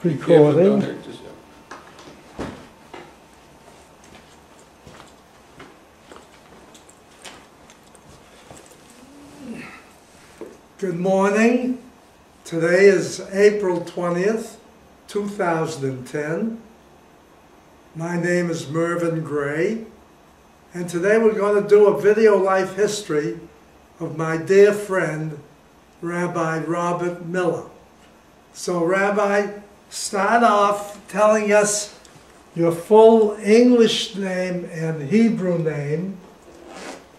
Recording. Good morning. Today is April 20th, 2010. My name is Mervyn Gray, and today we're going to do a video life history of my dear friend, Rabbi Robert Miller. So, Rabbi, start off telling us your full English name and Hebrew name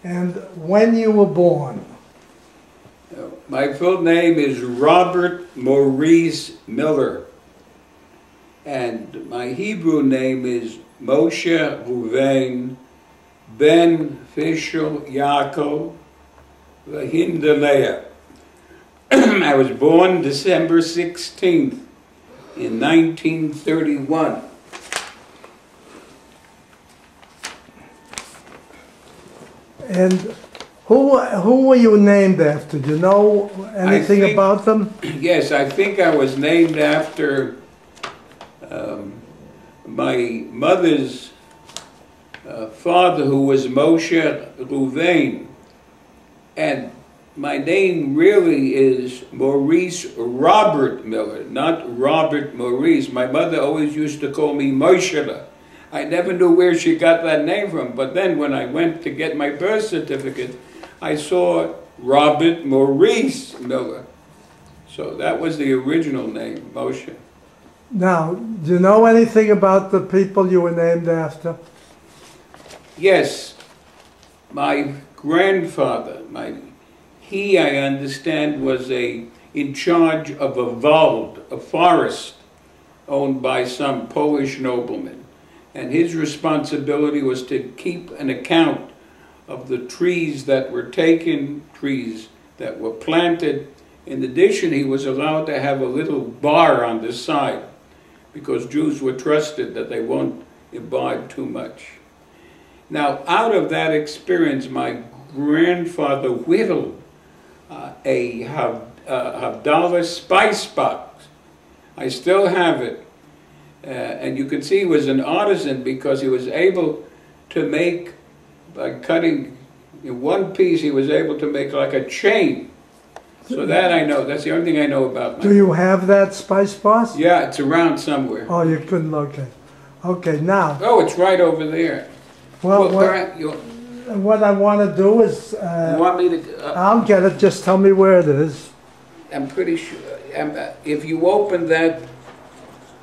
and when you were born. My full name is Robert Maurice Miller, and my Hebrew name is Moshe Ruvain Ben Fishel Yaakov Vahindalea. I was born December 16th in 1931. And who were you named after? Do you know anything about them? Yes, I think I was named after my mother's father, who was Moshe Ruvain. And my name really is Maurice Robert Miller, not Robert Maurice. My mother always used to call me Moshe. I never knew where she got that name from, but then when I went to get my birth certificate, I saw Robert Maurice Miller. So that was the original name, Moshe. Now, do you know anything about the people you were named after? Yes. My grandfather, he, I understand, was in charge of a wald, a forest, owned by some Polish nobleman. And his responsibility was to keep an account of the trees that were taken, trees that were planted. In addition, he was allowed to have a little bar on the side, because Jews were trusted that they won't imbibe too much. Now, out of that experience, my grandfather whittled a Havdalah spice box. I still have it. And you can see he was an artisan because he was able to make, by cutting in one piece, he was able to make like a chain. So that I know. That's the only thing I know about. Do you have that spice box? Yeah, it's around somewhere. Oh, you couldn't locate. Okay, now. Oh, it's right over there. Well, what I want to do is, you want me to? I'll get it. Just tell me where it is. I'm pretty sure. If you open that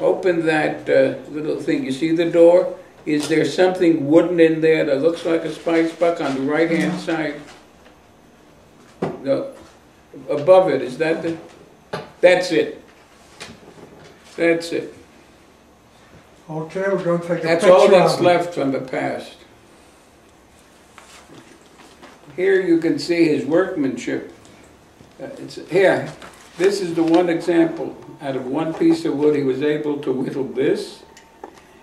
little thing, you see the door? Is there something wooden in there that looks like a spice box on the right-hand side? No. Above it, is that the? That's it. That's it. Okay, we're going to take a picture. That's all that's left from the past. Here you can see his workmanship. Here, this is the one example. Out of one piece of wood, he was able to whittle this.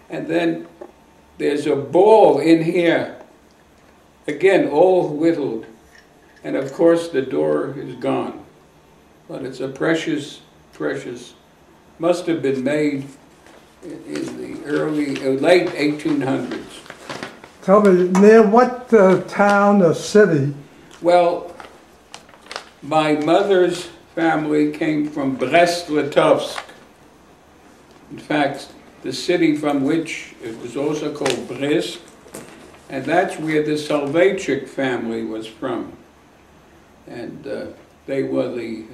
And then there's a ball in here. Again, all whittled. And of course, the door is gone. But it's a precious, must have been made in the late 1800s. Tell me, near what town or city? Well, my mother's family came from Brest-Litovsk. In fact, the city from which it was also called Brest, and that's where the Soloveitchik family was from. And they were a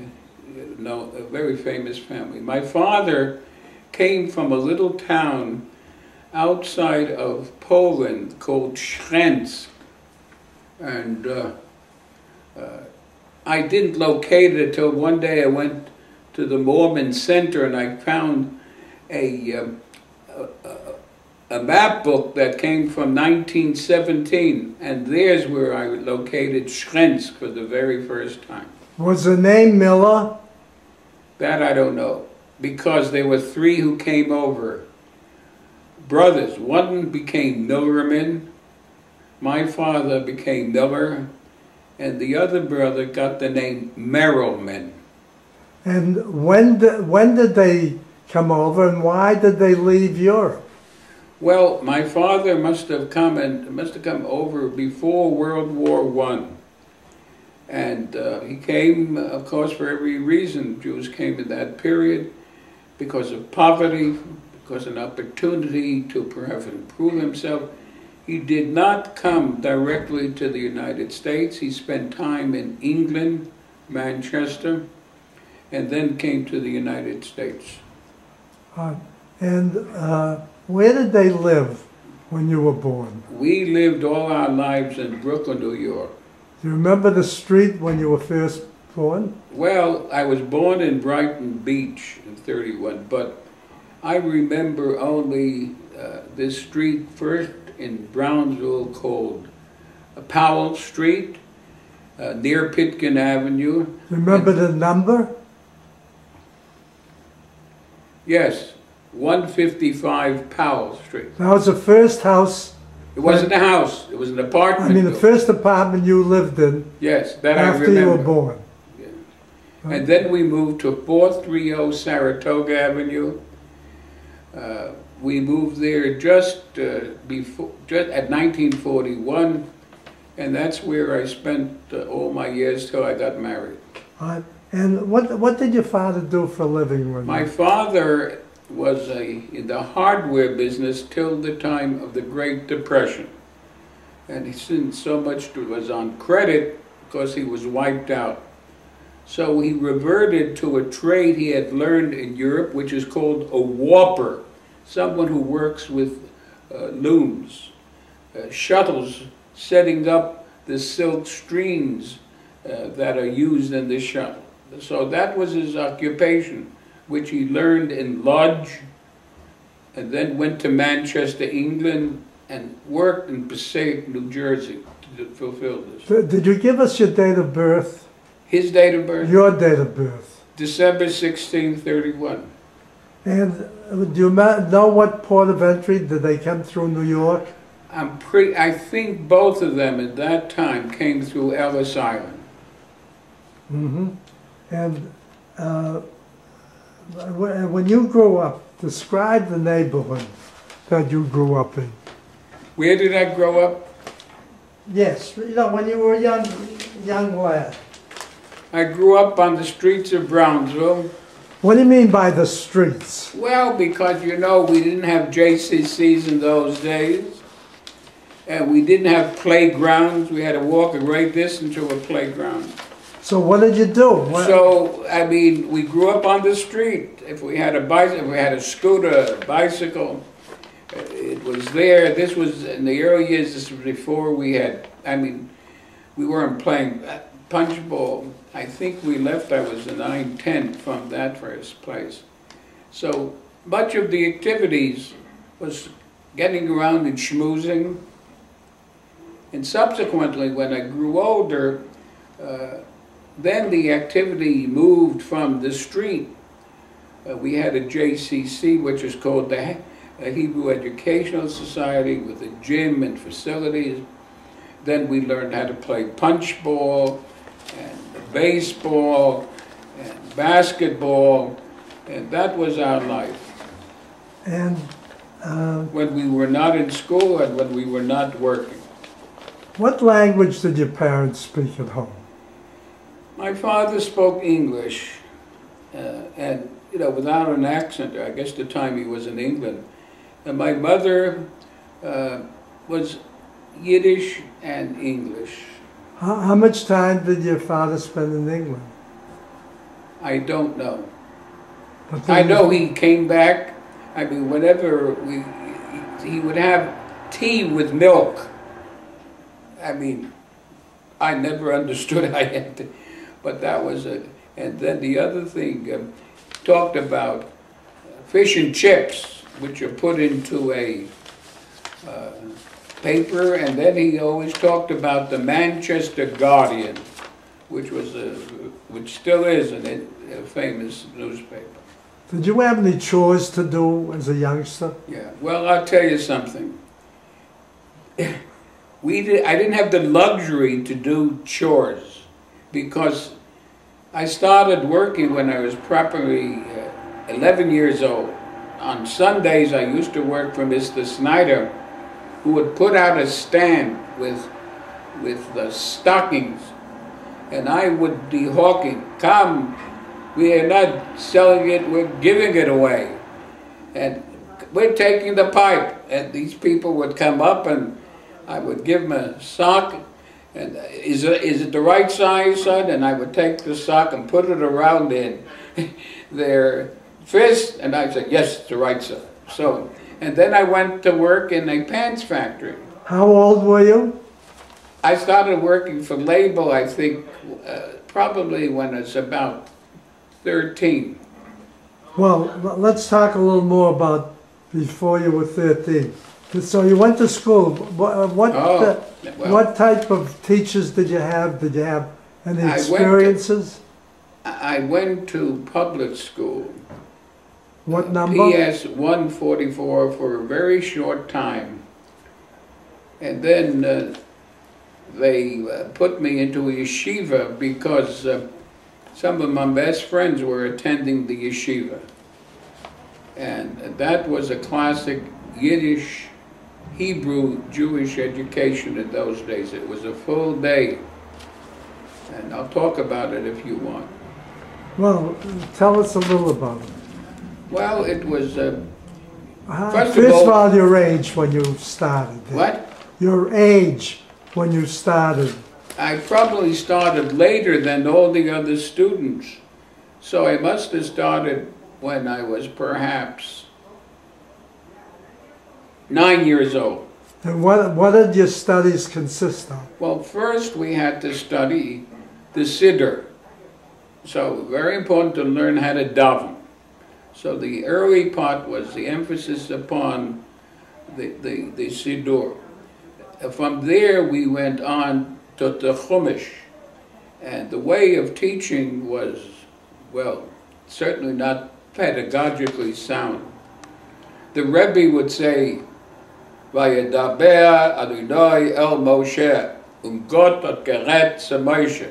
very famous family. My father came from a little town outside of Poland called Szrensk, and I didn't locate it until one day I went to the Mormon Center and I found a map book that came from 1917, and there's where I located Szrensk for the very first time. Was the name Miller? That I don't know, because there were three who came over. Brothers. One became Millerman, my father became Miller, and the other brother got the name Merrillman. And when did they come over, and why did they leave Europe? Well, my father must have come over before World War I. And he came, of course, for every reason. Jews came in that period because of poverty, because of an opportunity to perhaps improve himself. He did not come directly to the United States. He spent time in England, Manchester, and then came to the United States. Where did they live when you were born? We lived all our lives in Brooklyn, New York. Do you remember the street when you were first born? Well, I was born in Brighton Beach in '31, but I remember only this street first in Brownsville called Powell Street, near Pitkin Avenue. Remember the number? Yes, 155 Powell Street. That was the first house. It wasn't a house, it was an apartment. I mean, the building. first apartment you lived in. Yes, that I after remember. you were born. Yeah. And then we moved to 430 Saratoga Avenue. We moved there just at 1941, and that's where I spent all my years till I got married. And what did your father do for a living? My father was in the hardware business till the time of the Great Depression. And he didn't so much was on credit because he was wiped out. So he reverted to a trade he had learned in Europe, which is called a warper, someone who works with looms, shuttles, setting up the silk streams that are used in the shuttle. So that was his occupation, which he learned in Lodge, and then went to Manchester, England, and worked in Passaic, New Jersey to fulfill this. Did you give us your date of birth? His date of birth? Your date of birth. December 1631. And do you know what port of entry? Did they come through New York? I think both of them at that time came through Ellis Island. Mm-hmm. And when you grew up, describe the neighborhood that you grew up in. Where did I grow up? Yes, you know, when you were a young lad. I grew up on the streets of Brownsville. What do you mean by the streets? Well, because, you know, we didn't have JCCs in those days. And we didn't have playgrounds. We had to walk a great distance to a playground. So what did you do? So, I mean, we grew up on the street. If we had a bicycle, if we had a scooter, a bicycle, it was there. This was, in the early years, this was before we had, I mean, we weren't playing punch ball. I think we left, I was 9, 10 from that first place. So much of the activities was getting around and schmoozing. And subsequently, when I grew older, then the activity moved from the street. We had a JCC, which is called the Hebrew Educational Society, with a gym and facilities. Then we learned how to play punch ball and baseball and basketball, and that was our life. And when we were not in school and when we were not working. What language did your parents speak at home? My father spoke English, and you know, without an accent. I guess the time he was in England. And my mother was Yiddish and English. How much time did your father spend in England? I don't know. I know he came back. I mean, whenever he would have tea with milk. I mean, I never understood I had to, but that was it. And then the other thing, talked about fish and chips, which are put into a paper, and then he always talked about the Manchester Guardian, which was which still is a famous newspaper. Did you have any chores to do as a youngster? Yeah. Well, I'll tell you something. I didn't have the luxury to do chores because I started working when I was properly 11 years old. On Sundays, I used to work for Mr. Snyder, who would put out a stand with the stockings, and I would be hawking, "Come, we are not selling it, we're giving it away. And we're taking the pipe." And these people would come up and I would give them a sock, and is it the right size, son? And I would take the sock and put it around their fist, and I'd say, "Yes, it's the right size." So, and then I went to work in a pants factory. How old were you? I started working for Label, I think, probably when I was about 13. Well, let's talk a little more about before you were 13. So you went to school. What type of teachers did you have? Did you have any experiences? I went to public school. What number? PS 144 for a very short time. And then they put me into a yeshiva because some of my best friends were attending the yeshiva. And that was a classic Yiddish, Hebrew, Jewish education in those days. It was a full day. And I'll talk about it if you want. Well, tell us a little about it. Well, it was, first of all, your age when you started. What? Your age when you started. I probably started later than all the other students. So I must have started when I was perhaps 9 years old. And what did your studies consist of? Well, first we had to study the Siddur. So very important to learn how to daven. So the early part was the emphasis upon the Siddur. From there we went on to the Chumash. And the way of teaching was, well, certainly not pedagogically sound. The Rebbe would say, "Vayedaber Adonai el Moshe, Got hat gerät zu Moshe."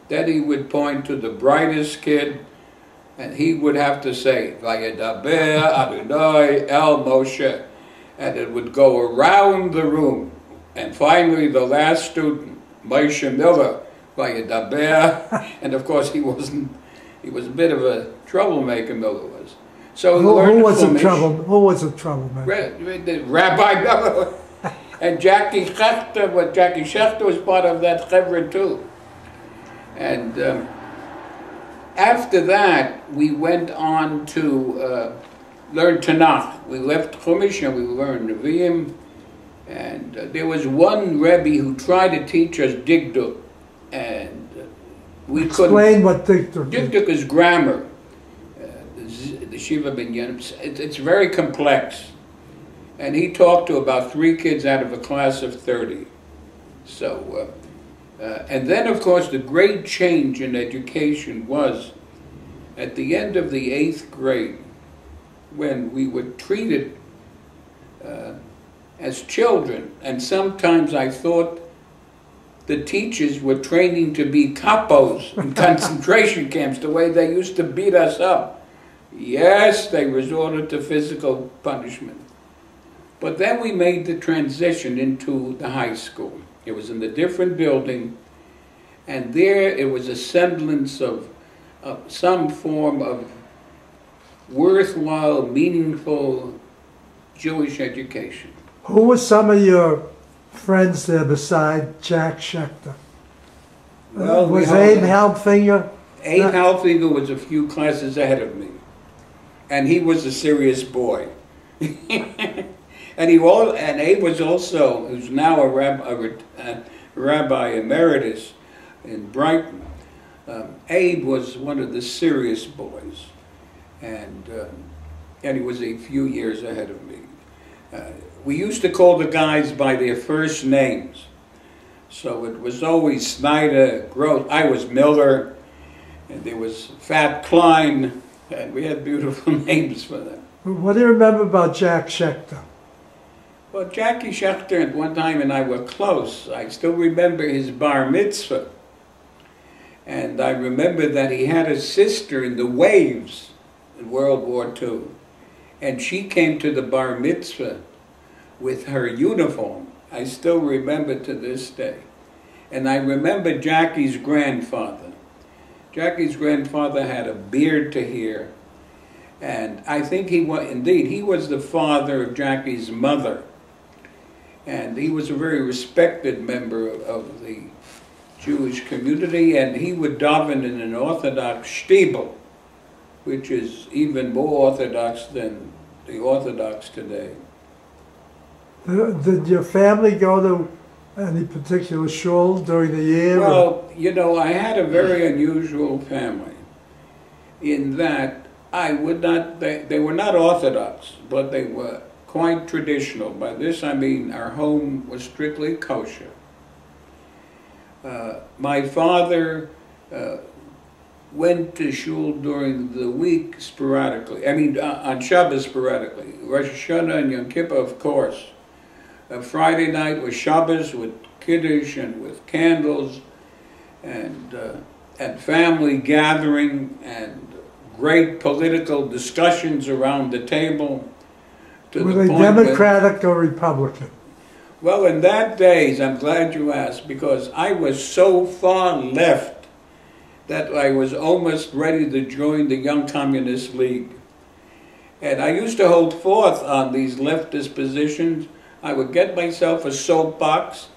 Then he would point to the brightest kid, and he would have to say, "Vayedaber Adonai el Moshe," and it would go around the room. And finally, the last student, Moshe Miller, Vayedaber, and of course he was a bit of a troublemaker, Miller was. So who was a troublemaker? Rabbi Miller. And Jackie Schechter was part of that chevra too. And after that, we went on to learn Tanakh. We left Chumash and we learned Nevi'im. And there was one Rebbe who tried to teach us Dikduk, and we couldn't. Explain what Dikduk is. Dikduk is grammar. The Shiva Binyanim. It's very complex. And he talked to about 3 kids out of a class of 30. So, and then of course the great change in education was at the end of the 8th grade, when we were treated as children, and sometimes I thought the teachers were training to be capos in concentration camps, the way they used to beat us up. Yes, they resorted to physical punishment. But then we made the transition into the high school. It was in a different building, and there it was a semblance of some form of worthwhile, meaningful Jewish education. Who were some of your friends there beside Jack Schechter? Well, was Abe Halfinger? Abe Halfinger was a few classes ahead of me, and he was a serious boy. And Abe was also, who's now a rabbi emeritus in Brighton. Abe was one of the serious boys, and he was a few years ahead of me. We used to call the guys by their first names. So it was always Snyder, Gross. I was Miller, and there was Fat Klein, and we had beautiful names for them. What do you remember about Jack Schechter? Well, Jackie Schechter at one time and I were close. I still remember his bar mitzvah. And I remember that he had a sister in the Waves. in World War II. And she came to the bar mitzvah with her uniform. I still remember to this day. And I remember Jackie's grandfather. Jackie's grandfather had a beard to here. And I think he was the father of Jackie's mother. And he was a very respected member of the Jewish community, and he would daven in an Orthodox shtibel, which is even more Orthodox than the Orthodox today. Did your family go to any particular shul during the year? Well, you know, I had a very unusual family in that I would not, they were not Orthodox, but they were quite traditional. By this I mean our home was strictly kosher. My father went to shul during the week sporadically. I mean, on Shabbos sporadically. Rosh Hashanah and Yom Kippur, of course. Friday night was Shabbos with Kiddush and with candles and family gathering and great political discussions around the table. Were they Democratic or Republican? Well, in that days, I'm glad you asked, because I was so far left that I was almost ready to join the Young Communist League. And I used to hold forth on these leftist positions. I would get myself a soapbox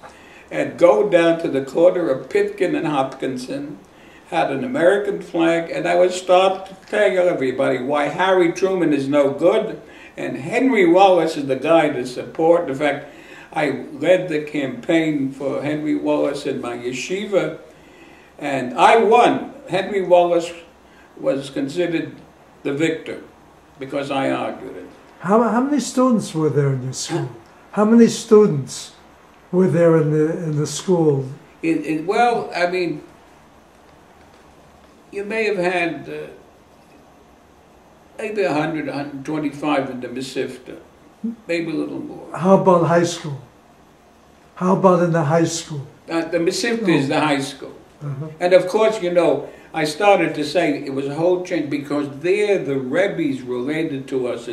and go down to the corner of Pitkin and Hopkinson, had an American flag, and I would start to tell everybody why Harry Truman is no good and Henry Wallace is the guy to support. In fact, I led the campaign for Henry Wallace in my yeshiva, and I won. Henry Wallace was considered the victor because I argued it. How many students were there in your school? How many students were there in the school? Well, I mean, you may have had maybe 100, 125 in the Mesivta, maybe a little more. How about high school? How about in the high school? The Mesivta is the high school. And of course, you know, I started to say it was a whole change because there the Rebbes related to us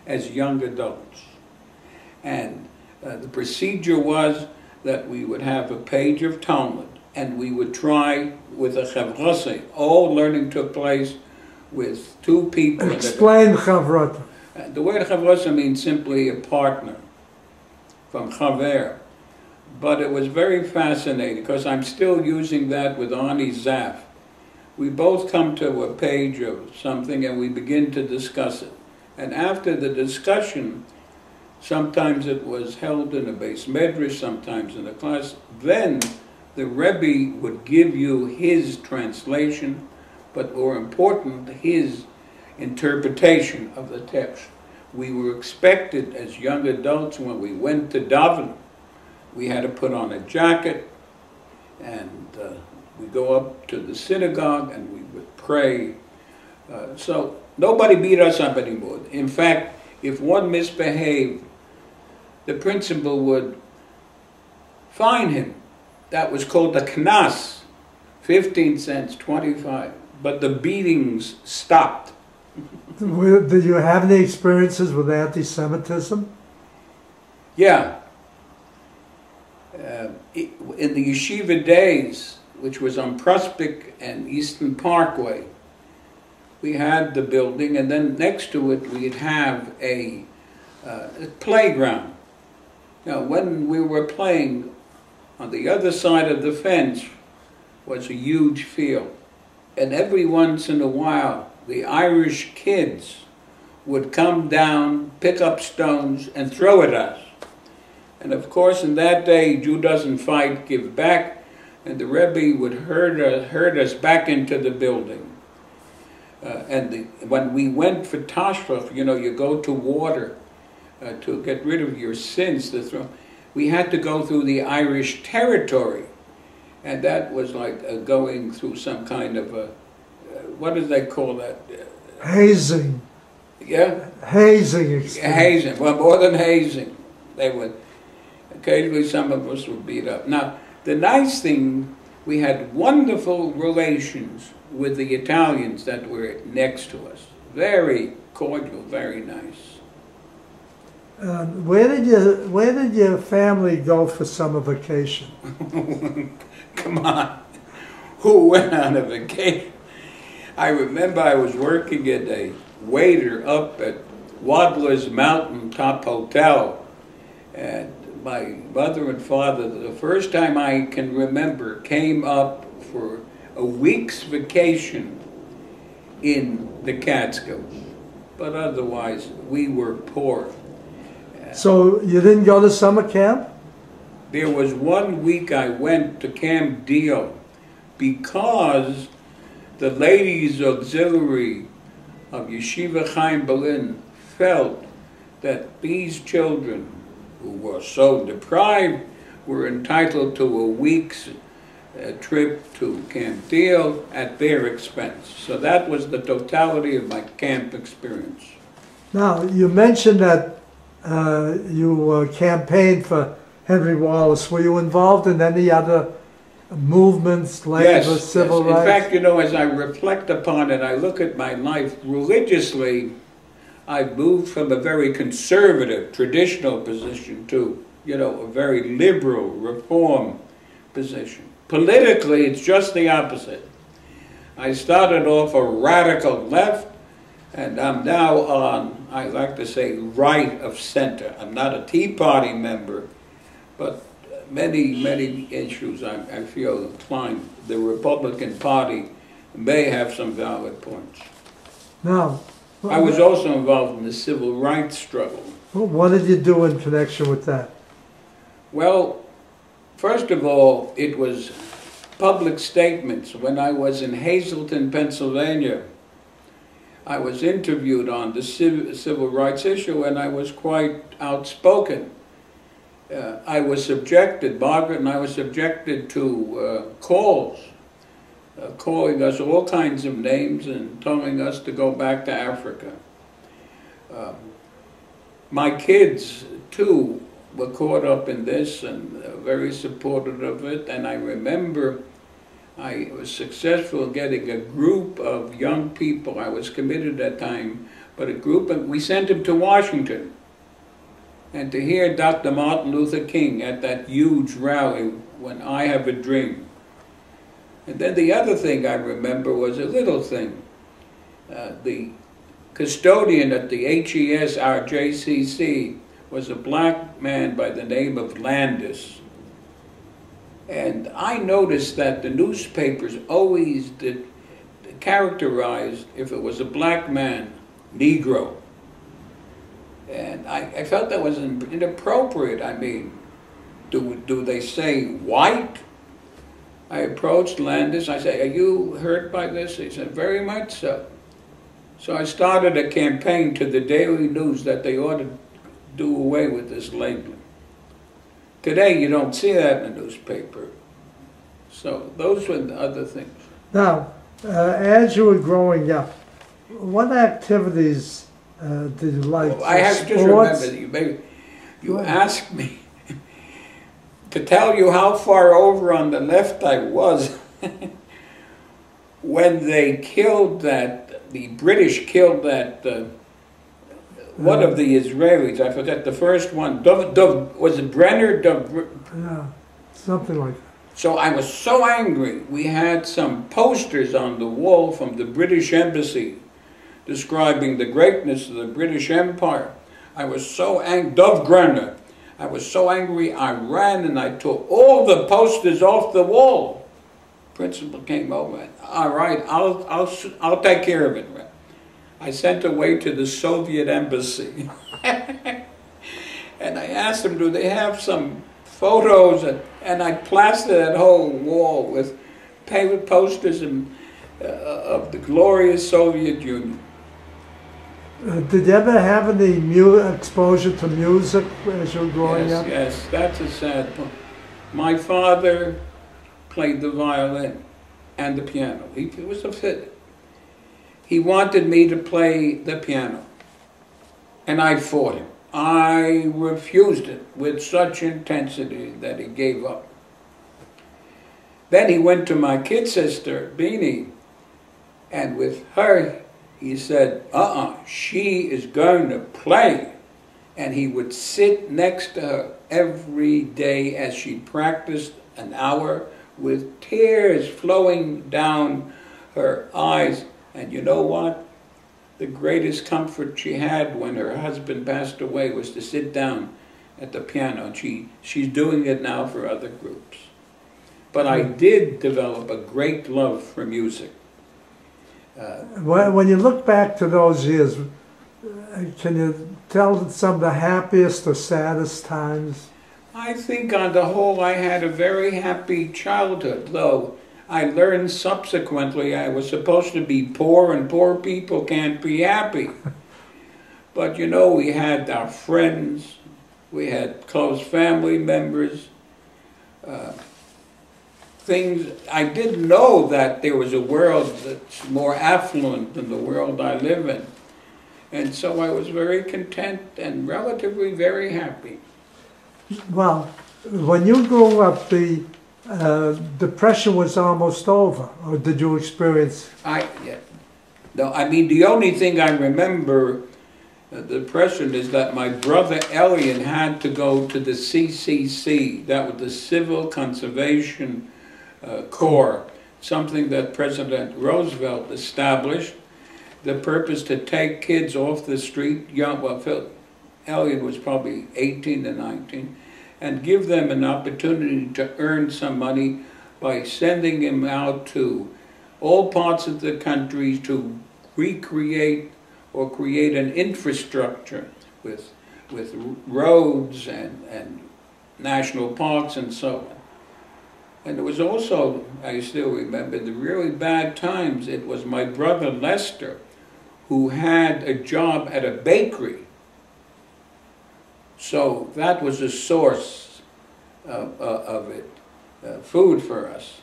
as young adults. And the procedure was that we would have a page of Talmud and we would try with a chavrasa. All learning took place with two people. Explain chavrata. The word chavrasa means simply a partner, from chaver. But it was very fascinating because I'm still using that with Arnie Zaff. We both come to a page of something and we begin to discuss it. And after the discussion, sometimes it was held in a base medrash, sometimes in a class, then the Rebbe would give you his translation, but more important, his interpretation of the text. We were expected as young adults when we went to daven, we had to put on a jacket and we go up to the synagogue and we would pray. So nobody beat us up anymore. In fact, if one misbehaved, the principal would fine him. That was called the knas, 15 cents, 25. But the beatings stopped. Did you have any experiences with anti-Semitism? Yeah. In the yeshiva days, which was on Prospect and Eastern Parkway, we had the building, and then next to it we'd have a playground. Now, when we were playing, on the other side of the fence was a huge field. And every once in a while, the Irish kids would come down, pick up stones, and throw at us. And of course, in that day, Jew doesn't fight, give back, and the Rebbe would herd us back into the building. When we went for Tashlich, you know, you go to water to get rid of your sins, we had to go through the Irish territory. And that was like going through some kind of a, what do they call that? Hazing. Yeah? Hazing experience. Hazing. Well, more than hazing. They would, occasionally some of us would beat up. Now, the nice thing, we had wonderful relations with the Italians that were next to us. very cordial, very nice. Where did your family go for summer vacation? Come on, who went on a vacation? I remember I was working as a waiter up at Wadler's Mountain Top Hotel, and my mother and father, the first time I can remember, came up for a week's vacation in the Catskills, but otherwise we were poor. So you didn't go to summer camp? There was 1 week I went to Camp Deal because the Ladies Auxiliary of Yeshiva Chaim Berlin felt that these children who were so deprived were entitled to a week's trip to Camp Deal at their expense. So that was the totality of my camp experience. Now, you mentioned that you campaigned for Henry Wallace. Were you involved in any other movements, labor, civil rights? In fact, you know, as I reflect upon it, I look at my life religiously. I've moved from a very conservative, traditional position to, you know, a very liberal, reform position. Politically, it's just the opposite. I started off a radical left, and I'm now on, I like to say, right of center. I'm not a Tea Party member, but many issues I feel inclined. The Republican Party may have some valid points. Now, I was also involved in the civil rights struggle. What did you do in connection with that? Well, first of all, it was public statements. When I was in Hazleton, Pennsylvania, I was interviewed on the civil rights issue, and I was quite outspoken. I was subjected, Margaret and I were subjected to calls, calling us all kinds of names and telling us to go back to Africa. My kids, too, were caught up in this and very supportive of it, and I remember I was successful in getting a group of young people. I was committed at that time, but a group, and we sent them to Washington. And to hear Dr. Martin Luther King at that huge rally when I Have a Dream. And then the other thing I remember was a little thing. The custodian at the HES, our JCC, was a black man by the name of Landis. And I noticed that the newspapers always characterized, if it was a black man, Negro. And I felt that was inappropriate. I mean, do they say white? I approached Landis. I said, "Are you hurt by this?" He said, "Very much so." So I started a campaign to the Daily News that they ought to do away with this labeling. Today, you don't see that in the newspaper. So those were the other things. Now, as you were growing up, what activities did you like? Well, I have to just remember, you asked me to tell you how far over on the left I was when they killed that, the British killed that, one of the Israelis, I forget the first one, was it Brenner? Yeah, something like that. So I was so angry. We had some posters on the wall from the British Embassy describing the greatness of the British Empire. I was so angry, Dov Grenner. I was so angry, I ran and I took all the posters off the wall. Principal came over and, "All right, I'll take care of it." I sent away to the Soviet embassy. And I asked them, do they have some photos? And I plastered that whole wall with paper posters of the glorious Soviet Union. Did you ever have any exposure to music as you were growing up? Yes, that's a sad point. My father played the violin and the piano. He was a fiddler. He wanted me to play the piano, and I fought him. I refused it with such intensity that he gave up. Then he went to my kid sister, Beanie, and with her, he said, she is going to play. And he would sit next to her every day as she practiced an hour with tears flowing down her eyes. And you know what? The greatest comfort she had when her husband passed away was to sit down at the piano. And she's doing it now for other groups. But I did develop a great love for music. When you look back to those years, can you tell some of the happiest or saddest times? I think on the whole I had a very happy childhood, though I learned subsequently I was supposed to be poor and poor people can't be happy. But you know, we had our friends, we had close family members, things. I didn't know that there was a world that's more affluent than the world I live in. And so I was very content and relatively very happy. Well, when you grew up, the Depression was almost over, or did you experience? No, I mean, the only thing I remember the Depression is that my brother Elian had to go to the CCC, that was the Civil Conservation Corps, something that President Roosevelt established. The purpose to take kids off the street, Elian was probably 18 to 19, and give them an opportunity to earn some money by sending them out to all parts of the country to recreate or create an infrastructure with roads and national parks and so on. And it was also, I still remember, the really bad times. It was my brother Lester who had a job at a bakery. So that was a source of it, food for us.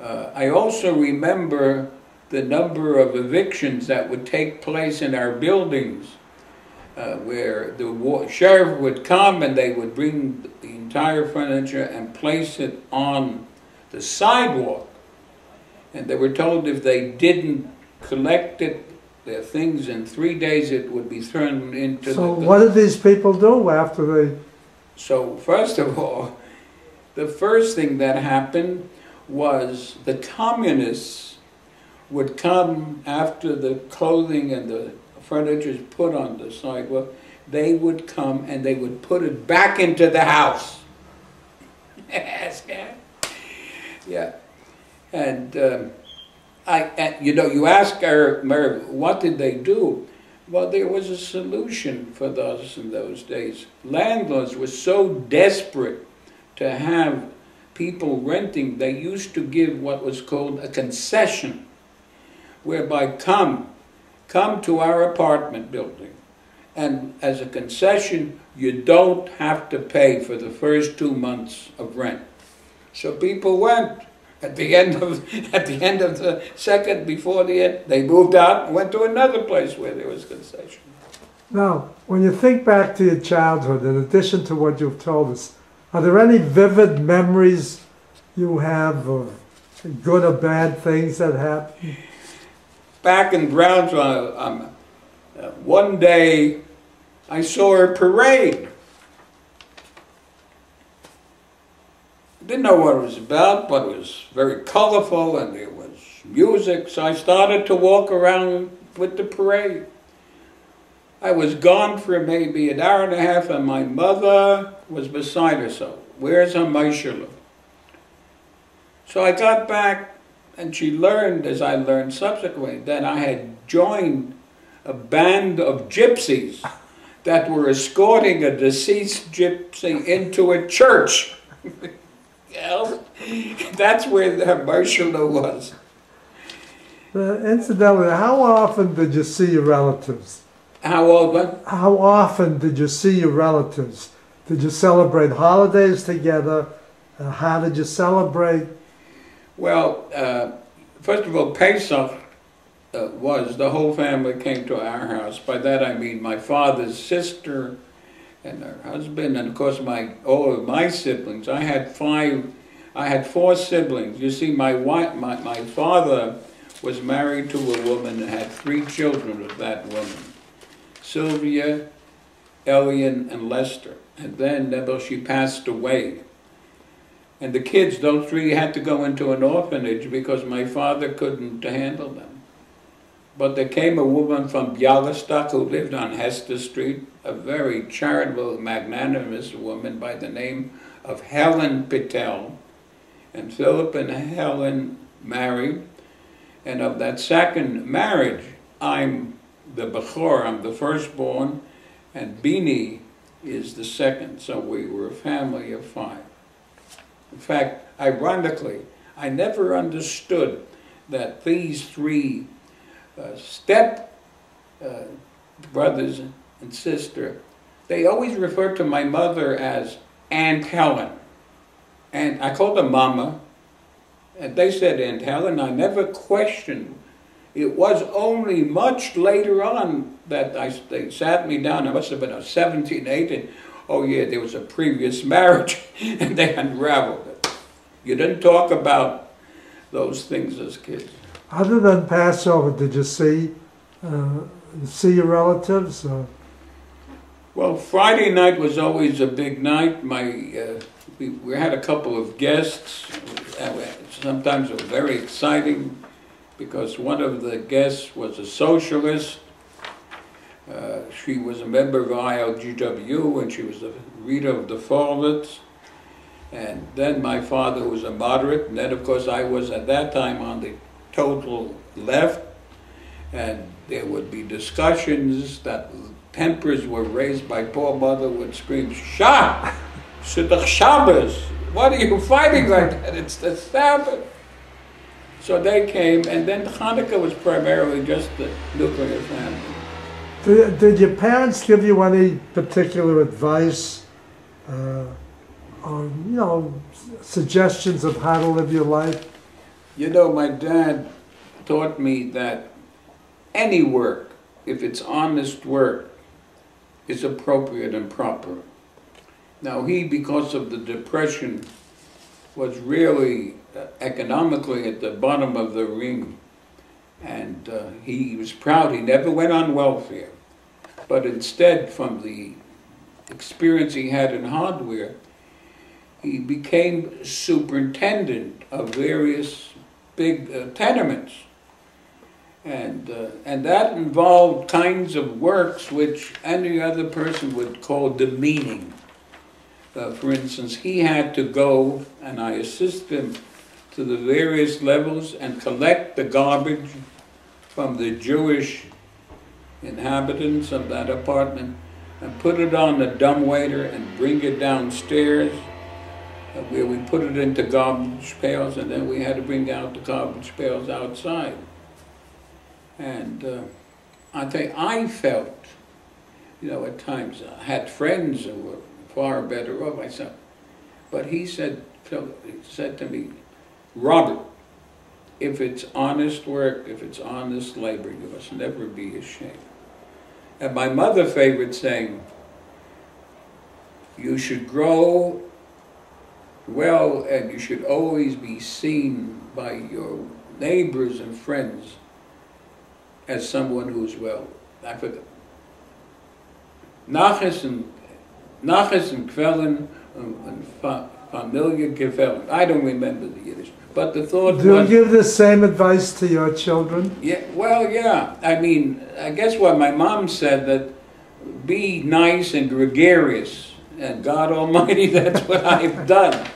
I also remember the number of evictions that would take place in our buildings, where the sheriff would come and they would bring the entire furniture and place it on the sidewalk. And they were told if they didn't collect their things in 3 days, it would be thrown into So what did these people do after they? So first of all, the first thing that happened was the communists would come after the clothing and the furniture is put on the sidewalk. They would come and they would put it back into the house. Yeah, and you ask Merv, what did they do? Well, there was a solution for those in those days. Landlords were so desperate to have people renting, they used to give what was called a concession, whereby come to our apartment building, and as a concession, you don't have to pay for the first 2 months of rent. So people went. At the end of the second, before the end, they moved out and went to another place where there was concession. Now, when you think back to your childhood, in addition to what you've told us, are there any vivid memories you have of good or bad things that happened? Back in Brownsville, one day I saw a parade. Didn't know what it was about, but it was very colorful and there was music, so I started to walk around with the parade. I was gone for maybe an hour and a half and my mother was beside herself. Where's her Meisherle? So I got back and she learned, as I learned subsequently, that I had joined a band of gypsies that were escorting a deceased gypsy into a church. That's where the Meisherle was. Incidentally, how often did you see your relatives? How old? How often did you see your relatives? Did you celebrate holidays together? How did you celebrate? Well, first of all, Pesach was the whole family came to our house. By that I mean my father's sister and her husband, and of course all of my siblings. I had 4 siblings. You see, my father was married to a woman and had 3 children with that woman. Sylvia, Elian, and Lester. And then she passed away. And the kids, those 3, had to go into an orphanage because my father couldn't handle them. But there came a woman from Bialystok who lived on Hester Street, a very charitable, magnanimous woman by the name of Helen Patel. And Philip and Helen married. And of that second marriage, I'm the Bechor, I'm the firstborn, and Bini is the second. So we were a family of 5. In fact, ironically, I never understood that these 3 step brothers and sister, they always referred to my mother as Aunt Helen. And I called her Mama, and they said Aunt Helen. I never questioned. It was only much later on that they sat me down. I must have been 17, 18. Oh yeah, there was a previous marriage, and they unraveled it. You didn't talk about those things as kids. Other than Passover, did you see your relatives? Well, Friday night was always a big night. We had a couple of guests. Sometimes it was very exciting because one of the guests was a socialist. She was a member of ILGW, and she was the reader of the Follets. And then my father was a moderate, and then of course I was at that time on the total left, and there would be discussions that tempers were raised. My poor mother would scream, "Shah! Shidduch Shabbos! What are you fighting like that? It's the Sabbath!" So they came, and then Hanukkah was primarily just the nuclear family. Did your parents give you any particular advice or, suggestions of how to live your life? My dad taught me that any work, if it's honest work, is appropriate and proper. Now he, because of the Depression, was really economically at the bottom of the ring. And he was proud. He never went on welfare. But instead, from the experience he had in hardware, he became superintendent of various big tenements. And that involved kinds of works which any other person would call demeaning. For instance, he had to go, and I assist him, to the various levels and collect the garbage from the Jewish inhabitants of that apartment and put it on the dumbwaiter and bring it downstairs, where we put it into garbage pails, and then we had to bring out the garbage pails outside. And I felt, at times, I had friends who were far better off myself. But he said to me, "Robert, if it's honest work, if it's honest labor, you must never be ashamed." And my mother's favorite saying, "You should grow well, and you should always be seen by your neighbors and friends as someone who's well." I forgot. Naches and Quellen and Familie Quellen. I don't remember the Yiddish, but the thought was... Do you give the same advice to your children? Yeah, well, yeah. I mean, I guess what my mom said, that be nice and gregarious, and God Almighty, that's what I've done.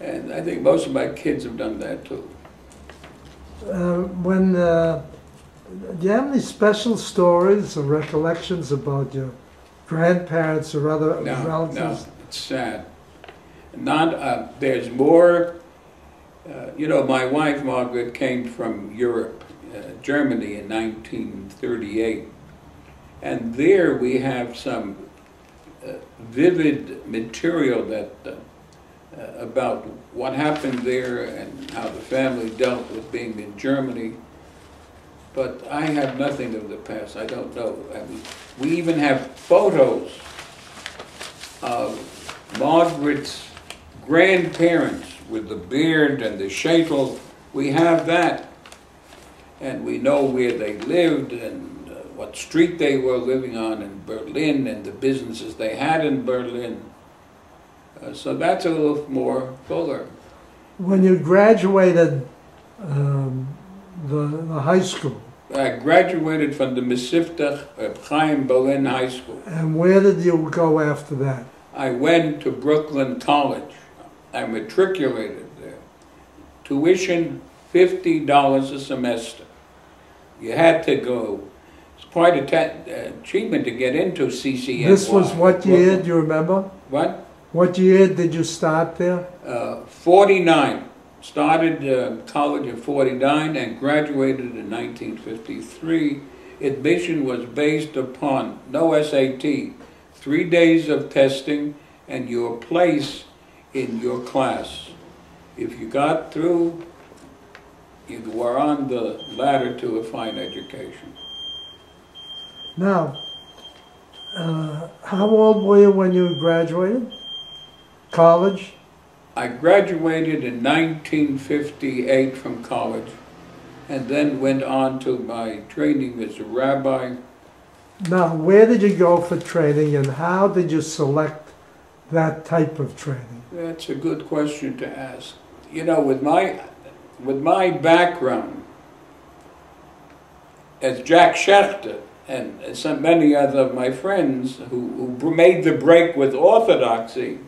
And I think most of my kids have done that too. Do you have any special stories or recollections about your grandparents or other relatives? No, it's sad. There's more. My wife Margaret came from Europe, Germany in 1938, and there we have some vivid material that about what happened there and how the family dealt with being in Germany. But I have nothing of the past. I don't know. I mean, we even have photos of Margaret's grandparents with the beard and the sheitel. We have that. and we know where they lived and what street they were living on in Berlin and the businesses they had in Berlin. So that's a little more fuller. When you graduated the high school, I graduated from the Mesiftach Chaim Berlin High School. and where did you go after that? I went to Brooklyn College. I matriculated there. Tuition $50 a semester. You had to go. It's quite a achievement to get into CCNY. This was what year, do you remember? What? What year did you start there? 49. Started college in 49 and graduated in 1953. Admission was based upon no SAT, 3 days of testing, and your place in your class. If you got through, you were on the ladder to a fine education. Now, how old were you when you graduated? College? I graduated in 1958 from college and then went on to my training as a rabbi. Now, where did you go for training and how did you select that type of training? That's a good question to ask. You know, with my background as Jack Schechter and so many other of my friends who made the break with Orthodoxy,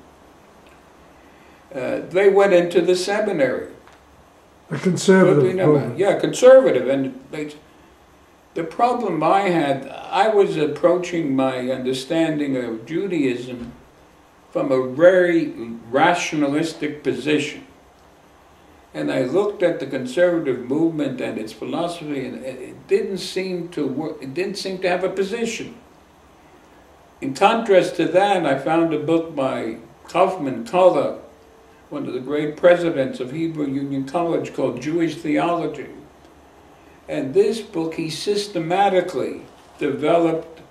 they went into the seminary. A conservative movement. Yeah, conservative. And the problem I had, I was approaching my understanding of Judaism from a very rationalistic position. And I looked at the conservative movement and its philosophy, and it didn't seem to work. It didn't seem to have a position. In contrast to that, I found a book by Kaufman Koller, one of the great presidents of Hebrew Union College, called Jewish Theology. And this book, he systematically developed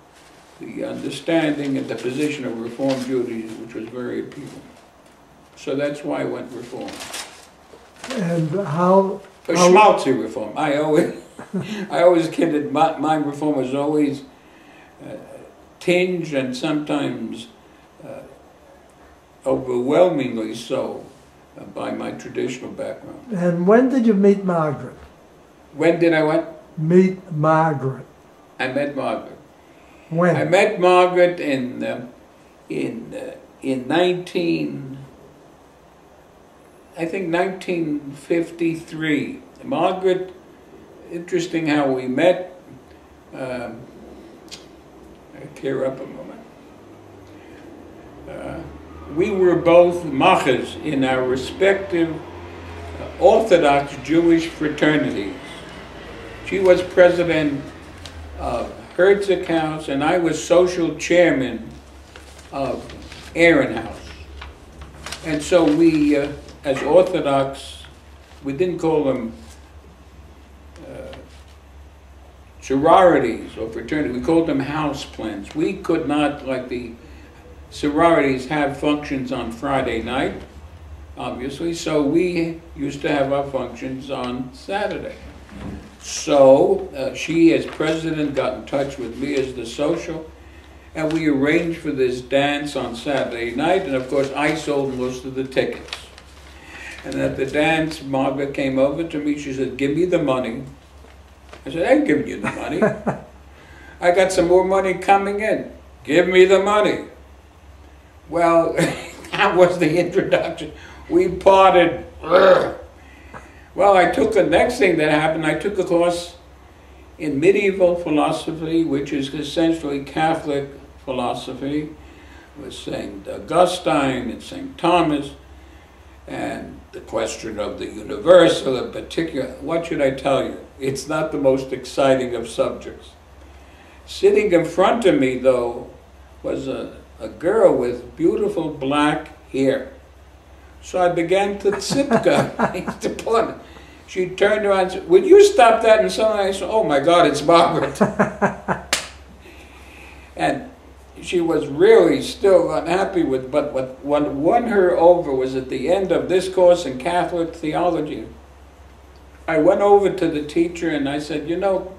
the understanding and the position of Reform Judaism, which was very appealing. So that's why I went Reform. And how... A schmaltzy Reform. I always kidded, my Reform was always tinged and sometimes overwhelmingly so by my traditional background. And when did you meet Margaret? When did I what? Meet Margaret. I met Margaret. When? I met Margaret in 1953. Margaret, interesting how we met. I clear up a moment. We were both machas in our respective Orthodox Jewish fraternities. She was president of Herzog House, and I was social chairman of Aaron House. And so we, as Orthodox, we didn't call them sororities or fraternities, we called them house plans. We could not, like the sororities, have functions on Friday night, obviously, so we used to have our functions on Saturday. So she, as president, got in touch with me as the social, and we arranged for this dance on Saturday night, and of course I sold most of the tickets. And at the dance, Margaret came over to me, she said, "Give me the money." I said, "I ain't giving you the money. I got some more money coming in. Give me the money." Well, that was the introduction. We parted. Well, I took the next thing that happened, I took a course in medieval philosophy, which is essentially Catholic philosophy, with St. Augustine and St. Thomas, and the question of the universal in particular. What should I tell you? It's not the most exciting of subjects. Sitting in front of me, though, was a girl with beautiful black hair. So I began to tzipka. She turned around and said, "Would you stop that?" And suddenly I said, "Oh my God, it's Margaret." And she was really still unhappy with, but what won her over was at the end of this course in Catholic theology, I went over to the teacher and I said, you know,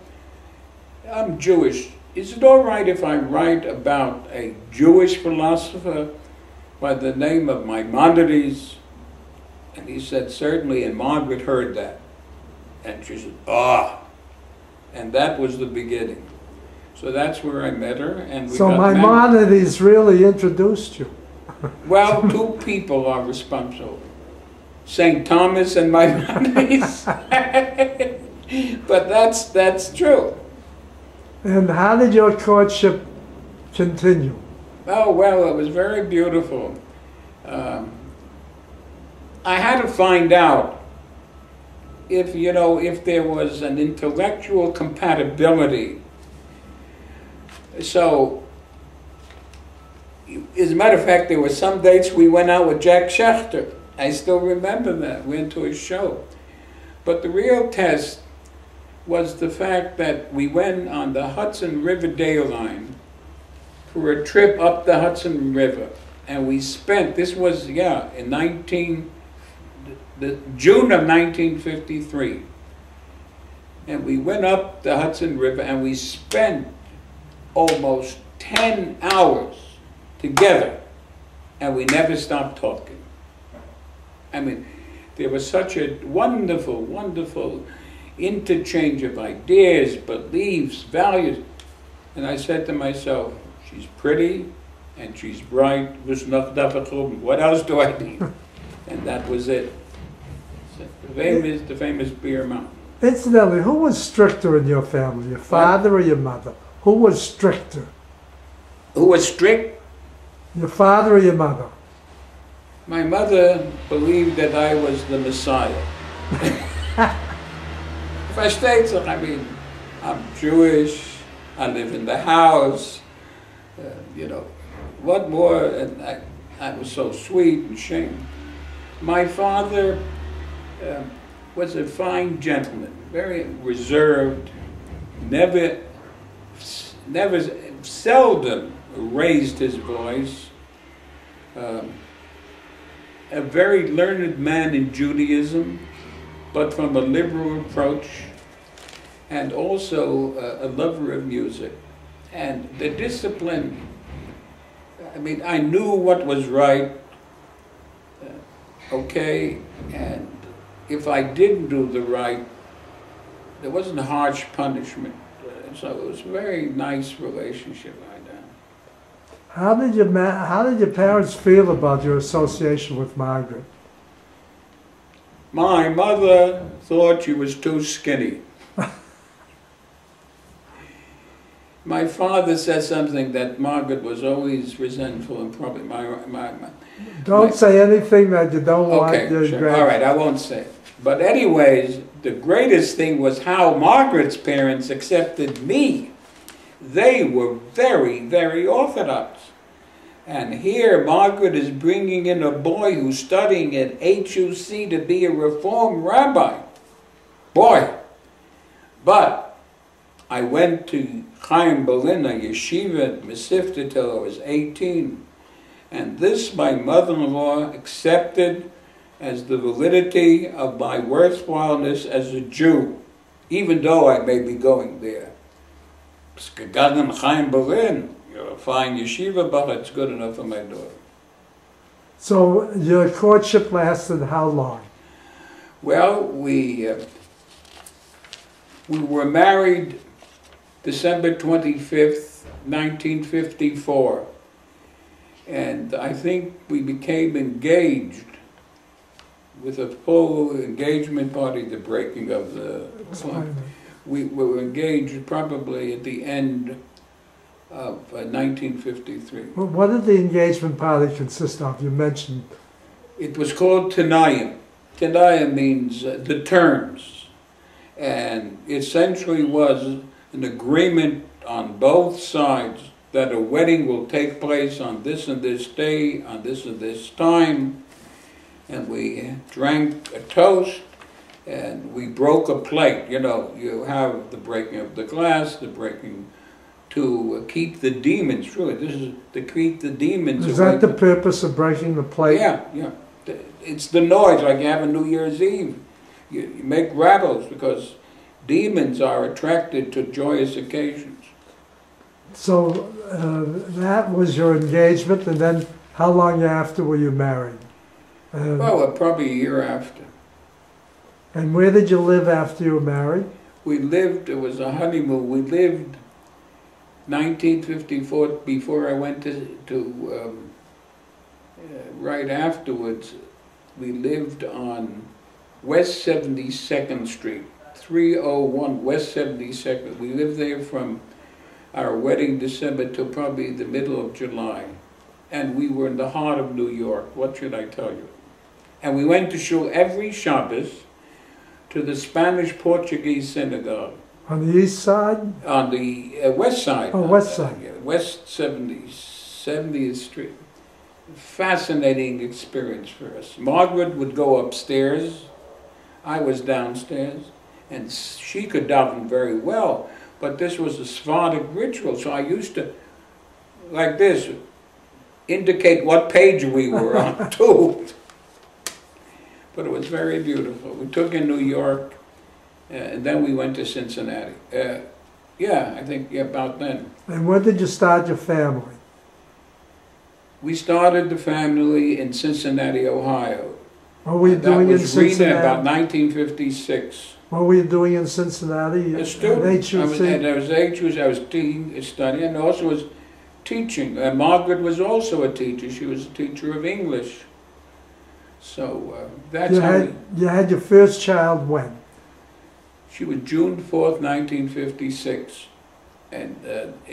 I'm Jewish. Is it all right if I write about a Jewish philosopher by the name of Maimonides? And he said, certainly, and Margaret heard that. And she said, ah. And that was the beginning. So that's where I met her, and we So got married. Maimonides really introduced you. Well, two people are responsible. St. Thomas and Maimonides. But that's true. And how did your courtship continue? Oh, well, it was very beautiful. I had to find out if, you know, if there was an intellectual compatibility. So, as a matter of fact, there were some dates we went out with Jack Schechter. I still remember that. We went to his show. But the real test was the fact that we went on the Hudson River Day Line for a trip up the Hudson River. And we spent, this was, yeah, in June of 1953. And we went up the Hudson River and we spent almost 10 hours together. And we never stopped talking. I mean, there was such a wonderful, wonderful interchange of ideas, beliefs, values. And I said to myself, she's pretty and she's bright. What else do I need? And that was it. The famous Beer Mountain. Incidentally, who was stricter in your family, your father or your mother? Who was stricter? Who was strict? Your father or your mother? My mother believed that I was the Messiah. Versteht sich? I mean, I'm Jewish, I live in the house, you know, what more? And I was so sweet and shamed. My father was a fine gentleman, very reserved, seldom raised his voice. A very learned man in Judaism, but from a liberal approach, and also a lover of music. And the discipline, I mean, I knew what was right, okay, and if I didn't do the right, there wasn't harsh punishment. So it was a very nice relationship like that. How did your parents feel about your association with Margaret? My mother thought she was too skinny. My father said something that Margaret was always resentful and probably Don't say anything that you don't want your sure. All right, I won't say it. But anyways, the greatest thing was how Margaret's parents accepted me. They were very, very orthodox. And here Margaret is bringing in a boy who's studying at HUC to be a Reform rabbi. Boy. But I went to Chaim Berlin, a yeshiva at Mesivta till I was 18. And this my mother-in-law accepted as the validity of my worthwhileness as a Jew, even though I may be going there. Chaim Berlin, you're a fine yeshiva, but it's good enough for my daughter. So your courtship lasted how long? Well, we were married December 25th, 1954. And I think we became engaged with a full engagement party, the breaking of the clock. We were engaged probably at the end of 1953. Well, what did the engagement party consist of? You mentioned... It was called Tanayim. Tanayim means the terms. And essentially was an agreement on both sides that a wedding will take place on this and this day, on this and this time. And we drank a toast, and we broke a plate. You know, you have the breaking of the glass, the breaking to keep the demons, really. This is to keep the demons away. Is that the purpose of breaking the plate? Yeah, yeah. It's the noise, like you have a New Year's Eve. You make rattles because demons are attracted to joyous occasions. So that was your engagement, and then how long after were you married? Well, probably a year after. And where did you live after you were married? We lived, it was a honeymoon, we lived 1954 before I went right afterwards. We lived on West 72nd Street, 301 West 72nd. We lived there from our wedding December till probably the middle of July. And we were in the heart of New York, what should I tell you? And we went to shul every Shabbos to the Spanish-Portuguese synagogue. On the east side? On the west side. Oh, west side. West 70th Street. Fascinating experience for us. Margaret would go upstairs, I was downstairs, and she could daven very well, but this was a Sephardic ritual, so I used to, like this, indicate what page we were on too. But it was very beautiful. We took in New York, and then we went to Cincinnati. Yeah, I think about then. And when did you start your family? We started the family in Cincinnati, Ohio. What were you doing in That was Rena, Cincinnati? about 1956. What were you doing in Cincinnati? A student. At HUC? I was studying, and also was teaching. Margaret was also a teacher. She was a teacher of English. So that's you had your first child when? She was June 4th, 1956. And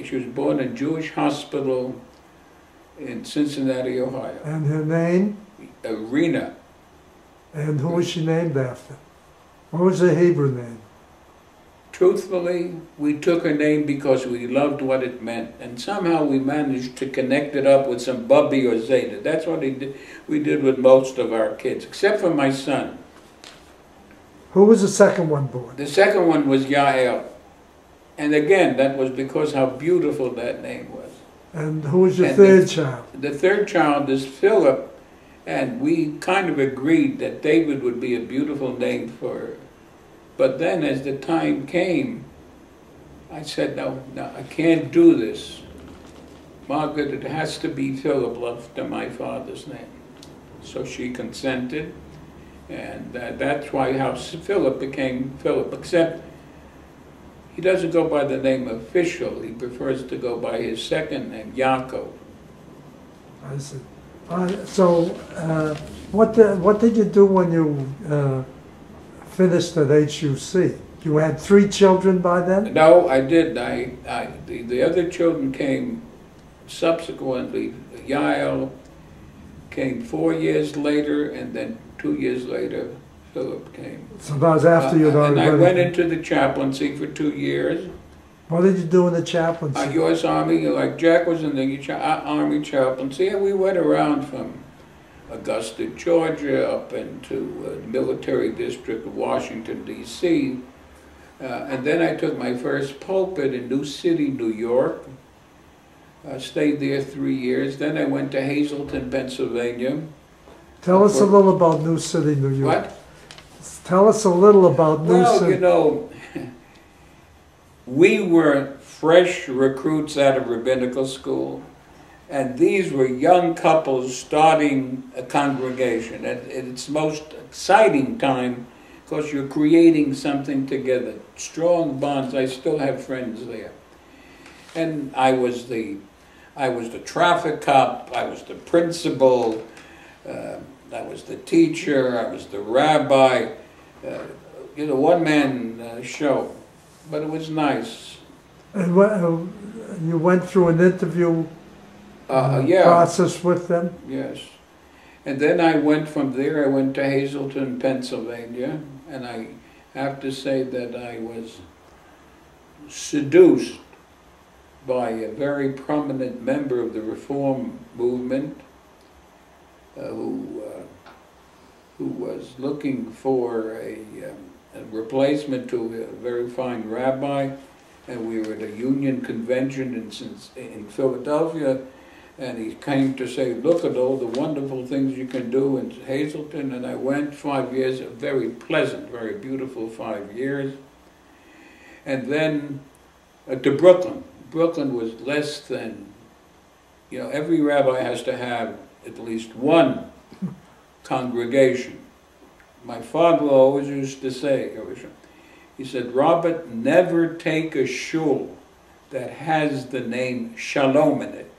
she was born in Jewish Hospital in Cincinnati, Ohio. And her name? Rena. And who was she named after? What was her Hebrew name? Truthfully, we took her name because we loved what it meant, and somehow we managed to connect it up with some Bubby or Zeta. That's what we did with most of our kids, except for my son. Who was the second one born? The second one was Yael. And again, that was because how beautiful that name was. And who was your third child? The third child is Philip, and we kind of agreed that David would be a beautiful name for her. But then as the time came, I said, no, I can't do this. Margaret, it has to be Philip after my father's name. So she consented, and that's how Philip became Philip, except he doesn't go by the name official. He prefers to go by his second name, Yaakov. I see. So what did you do when you finished at HUC? You had 3 children by then? No, I did. The other children came subsequently. Yael came 4 years later, and then 2 years later, Philip came. So that was after you'd already... And I went into the chaplaincy for 2 years. What did you do in the chaplaincy? U.S. Army, like Jack was in the Army chaplaincy, and we went around from Augusta, Georgia, up into the military district of Washington, D.C. And then I took my first pulpit in New City, New York. Stayed there 3 years. Then I went to Hazleton, Pennsylvania. Tell us a little about New City, New York. What? Tell us a little about New City. Well, you know, we were fresh recruits out of rabbinical school. And these were young couples starting a congregation. And it's the most exciting time because you're creating something together. Strong bonds. I still have friends there. And I was the traffic cop, I was the principal, I was the teacher, I was the rabbi. One-man show. But it was nice. And you went through an interview process with them? Yes. And then I went from there, I went to Hazleton, Pennsylvania, and I have to say that I was seduced by a very prominent member of the Reform movement who was looking for a replacement to a very fine rabbi, and we were at a union convention in Philadelphia, And he came to say, look at all the wonderful things you can do in Hazleton. And I went 5 years, a very pleasant, very beautiful 5 years. And then to Brooklyn. Brooklyn was less than, you know, every rabbi has to have at least one congregation. My father always used to say, he said, Robert, never take a shul that has the name Shalom in it.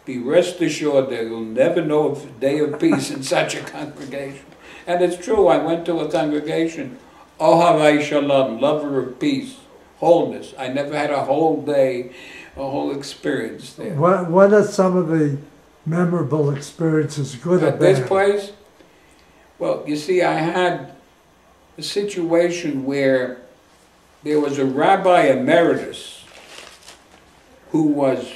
Be rest assured that you'll never know a day of peace in such a congregation. And it's true, I went to a congregation, Ohavai Shalom, lover of peace, wholeness. I never had a whole day, a whole experience there. What are some of the memorable experiences, good or bad? At this place? Well, you see, I had a situation where there was a rabbi emeritus who was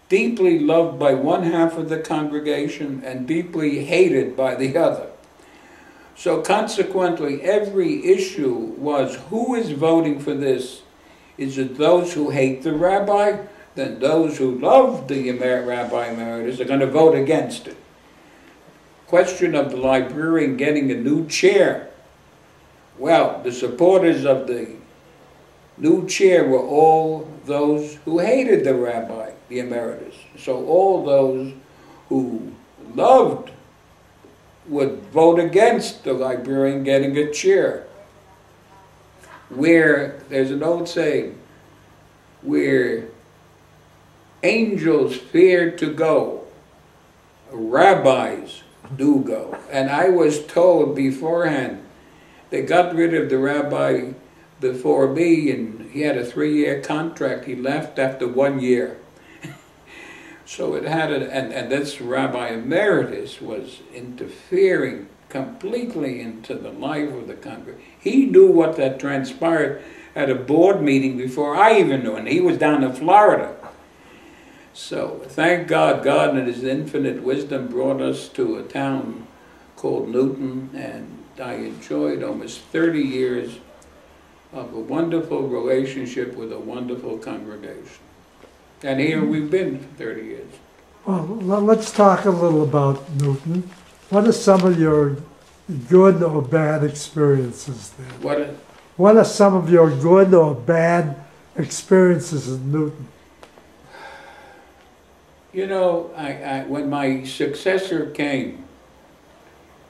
deeply loved by one half of the congregation and deeply hated by the other. So consequently, every issue was, who is voting for this? Is it those who hate the rabbi? Then those who love the rabbi emeritus are going to vote against it. Question of the librarian getting a new chair. Well, the supporters of the new chair were all those who hated the rabbi, the emeritus. So all those who loved would vote against the librarian getting a chair. Where, there's an old saying, where angels fear to go, rabbis do go. And I was told beforehand, they got rid of the rabbi before me, and he had a 3-year contract. He left after 1 year. So it had and this rabbi emeritus was interfering completely into the life of the congregation. He knew what that transpired at a board meeting before I even knew, and he was down in Florida. So thank God, God in his infinite wisdom brought us to a town called Newton, and I enjoyed almost 30 years of a wonderful relationship with a wonderful congregation. And here we've been for 30 years. Well, let's talk a little about Newton. What are some of your good or bad experiences there? What are some of your good or bad experiences in Newton? You know, when my successor came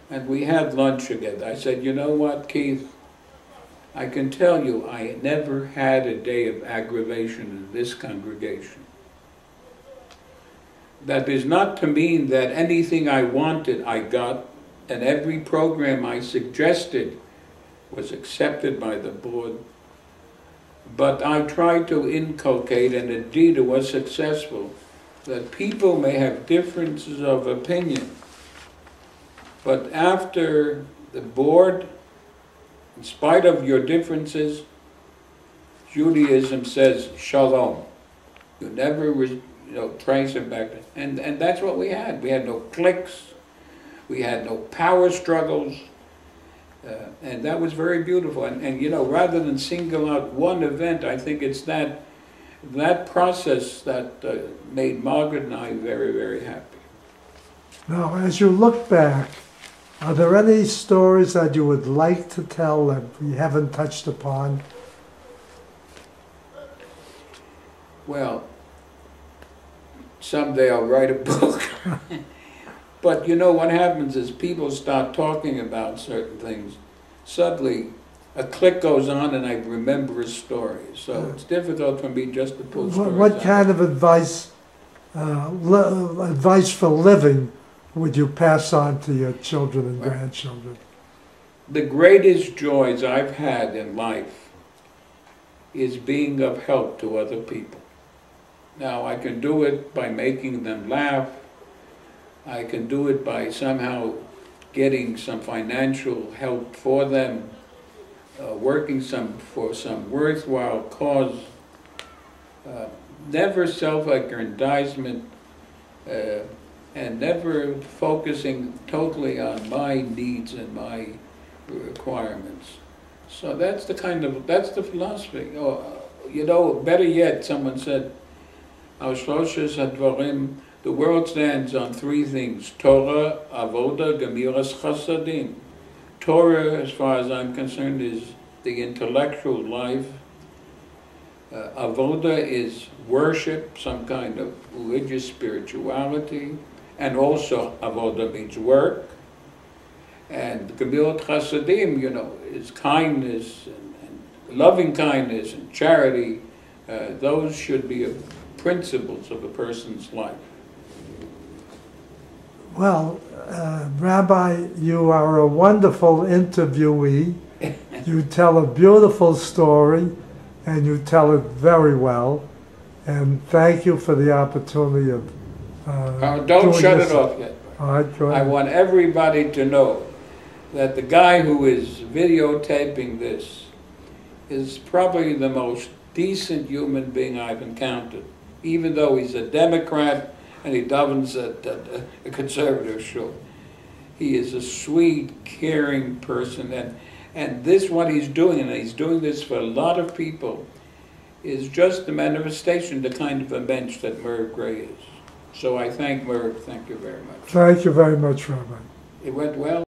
and we had lunch together, I said, you know what, Keith? I can tell you I never had a day of aggravation in this congregation. That is not to mean that anything I wanted I got, and every program I suggested was accepted by the board. But I tried to inculcate, and indeed it was successful, that people may have differences of opinion. But after the board, in spite of your differences, Judaism says shalom. You never trace it back. And that's what we had. We had no cliques. We had no power struggles. And that was very beautiful. And you know, rather than single out one event, I think it's that process that made Margaret and I very, very happy. Now, as you look back, are there any stories that you would like to tell that we haven't touched upon? Well, someday I'll write a book. But you know what happens is people start talking about certain things. Suddenly, a click goes on and I remember a story. So it's difficult for me just to pull stories What out. kind of advice for living would you pass on to your children and grandchildren? The greatest joys I've had in life is being of help to other people. Now, I can do it by making them laugh. I can do it by somehow getting some financial help for them, working for some worthwhile cause. Never self-aggrandizement, and never focusing totally on my needs and my requirements. So that's the philosophy. You know, better yet, someone said, "Al shloshes hadvarim The world stands on three things: Torah, Avoda, Gemilas Chasadim. Torah, as far as I'm concerned, is the intellectual life. Avoda is worship, some kind of religious spirituality, and also Avoda means work. And Gemilas Chasadim, you know, is kindness and loving kindness and charity. Those should be principles of a person's life. Well, Rabbi, you are a wonderful interviewee. You tell a beautiful story, and you tell it very well. And thank you for the opportunity of Don't doing shut this. it off yet. All right, go I ahead. want everybody to know that the guy who is videotaping this is probably the most decent human being I've encountered, even though he's a Democrat and he davens at a conservative shul. He is a sweet, caring person, and this, what he's doing, and he's doing this for a lot of people, is just the manifestation, the kind of a mensch that Merv Gray is. So I thank Merv. Thank you very much. Thank you very much, Rabbi. It went well.